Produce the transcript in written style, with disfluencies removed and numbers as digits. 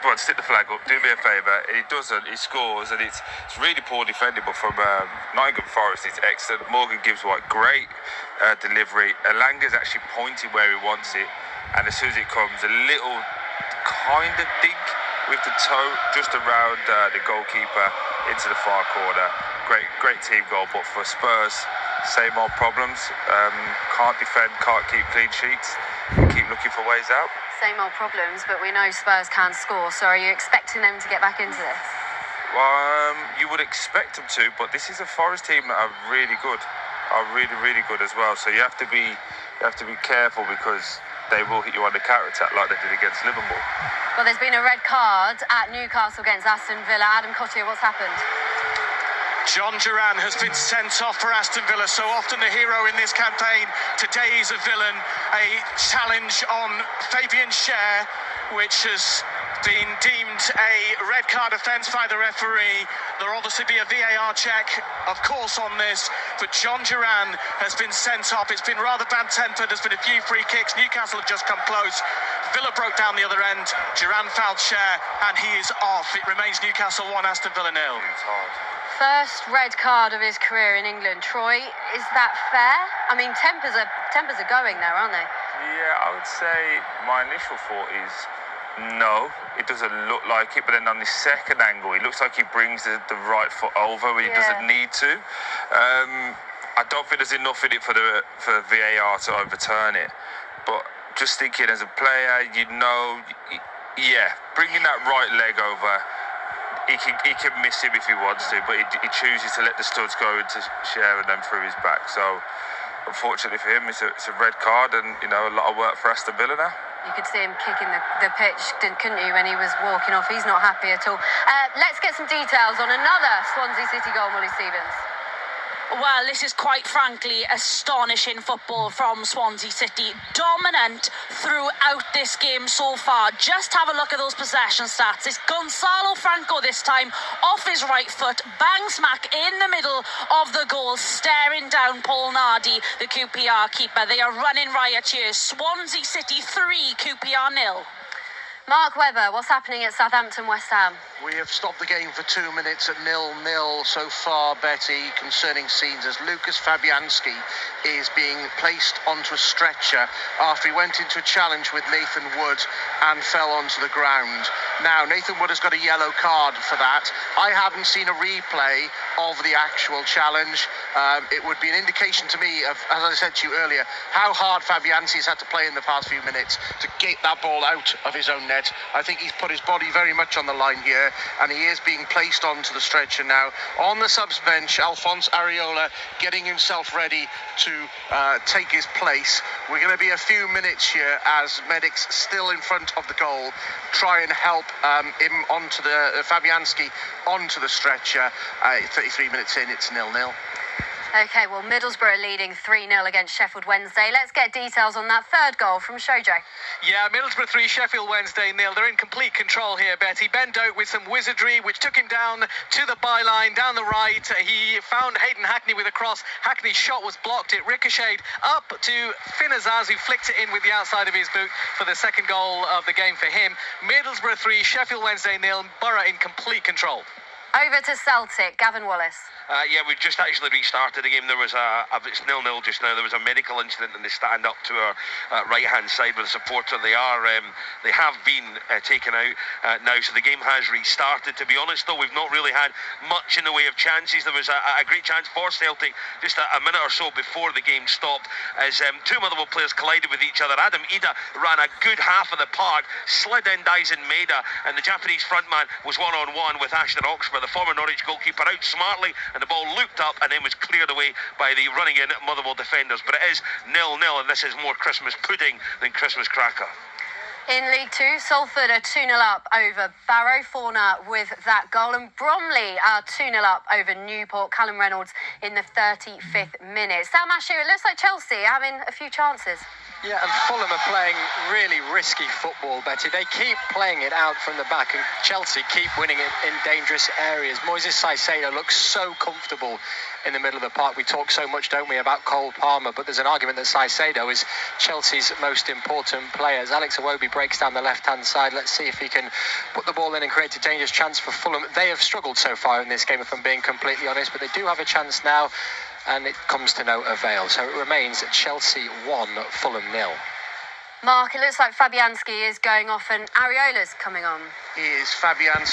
Bro, stick the flag up, do me a favour. He doesn't, he scores, and it's really poor defending, but from Nottingham Forest, it's excellent. Morgan Gibbs-White, great delivery. Elanga's actually pointing where he wants it, and as soon as it comes, a little kind of dink with the toe just around the goalkeeper into the far corner. Great team goal, but for Spurs, same old problems. Can't defend, can't keep clean sheets, keep looking for ways out. Same old problems, but we know Spurs can score, so are you expecting them to get back into this? Well, you would expect them to, but this is a Forest team that are really good, really good as well. So you have to be careful, because they will hit you on the counter-attack like they did against Liverpool. Well, there's been a red card at Newcastle against Aston Villa. Adam Cottier, what's happened? John Duran has been sent off for Aston Villa, so often the hero in this campaign. Today he's a villain. A challenge on Fabian Schär, which has been deemed a red card offence by the referee. There'll obviously be a VAR check, of course, on this, but John Duran has been sent off. It's been rather bad-tempered. There's been a few free kicks. Newcastle have just come close. Villa broke down the other end. Duran fouled Schär, and he is off. It remains Newcastle 1, Aston Villa 0. It's hard. First red card of his career in England. Troy, is that fair? I mean, tempers are going there, aren't they? Yeah, I would say my initial thought is no, it doesn't look like it, but then on the second angle, it looks like he brings the right foot over when he doesn't need to. I don't think there's enough in it for VAR to overturn it, but just thinking as a player, bringing that right leg over, he can miss him if he wants to, but he chooses to let the studs go into Schär and then through his back. So unfortunately for him, it's a red card, and a lot of work for Aston Villa now. You could see him kicking the pitch, couldn't you, when he was walking off? He's not happy at all. Let's get some details on another Swansea City goal, Molly Stevens. Well, this is quite frankly astonishing football from Swansea City. Dominant throughout this game so far. Just have a look at those possession stats. It's Gonzalo Franco this time, off his right foot, bang smack in the middle of the goal, staring down Paul Nardi, the QPR keeper. They are running riot here. Swansea City 3, QPR 0. Mark Webber, what's happening at Southampton West Ham? We have stopped the game for 2 minutes at 0-0 so far, Betty. Concerning scenes as Lucas Fabianski is being placed onto a stretcher after he went into a challenge with Nathan Wood and fell onto the ground. Now, Nathan Wood has got a yellow card for that. I haven't seen a replay of the actual challenge. It would be an indication to me of, as I said to you earlier, how hard Fabianski has had to play in the past few minutes to get that ball out of his own net. I think he's put his body very much on the line here, and he is being placed onto the stretcher now. On the subs bench, Alphonse Areola getting himself ready to take his place. We're going to be a few minutes here as medics still in front of the goal try and help him onto the Fabianski onto the stretcher. 33 minutes in, it's 0-0. OK, well, Middlesbrough leading 3-0 against Sheffield Wednesday. Let's get details on that third goal from Shojo. Yeah, Middlesbrough 3, Sheffield Wednesday 0. They're in complete control here, Betty. Ben Doak with some wizardry, which took him down to the byline, down the right. He found Hayden Hackney with a cross. Hackney's shot was blocked. It ricocheted up to Finn Azaz, who flicked it in with the outside of his boot for the second goal of the game for him. Middlesbrough 3, Sheffield Wednesday 0. Borough in complete control. Over to Celtic, Gavin Wallace. We've just actually restarted the game. There was it's 0-0 just now. There was a medical incident in the stand up to our right-hand side with a supporter. They have been taken out now, so the game has restarted. To be honest, though, we've not really had much in the way of chances. There was a great chance for Celtic just a minute or so before the game stopped, as two Motherwell players collided with each other. Adam Ida ran a good half of the park, slid in Dyson Maeda, and the Japanese frontman was one-on-one with Ashton Oxford, the former Norwich goalkeeper, out smartly, and the ball looped up and then was cleared away by the running in Motherwell defenders. But it is 0-0, and this is more Christmas pudding than Christmas cracker. In League Two, Salford are 2-0 up over Barrow, Fornah with that goal, and Bromley are 2-0 up over Newport. Callum Reynolds in the 35th minute. Sam Asher, it looks like Chelsea are having a few chances. Yeah, and Fulham are playing really risky football, Betty. They keep playing it out from the back, and Chelsea keep winning it in dangerous areas. Moises Caicedo looks so comfortable in the middle of the park. We talk so much, don't we, about Cole Palmer, but there's an argument that Caicedo is Chelsea's most important player. As Alex Iwobi breaks down the left-hand side, let's see if he can put the ball in and create a dangerous chance for Fulham. They have struggled so far in this game, if I'm being completely honest, but they do have a chance now, and it comes to no avail. So it remains Chelsea 1, Fulham 0. Mark, it looks like Fabianski is going off and Areola's coming on. Is Fabianski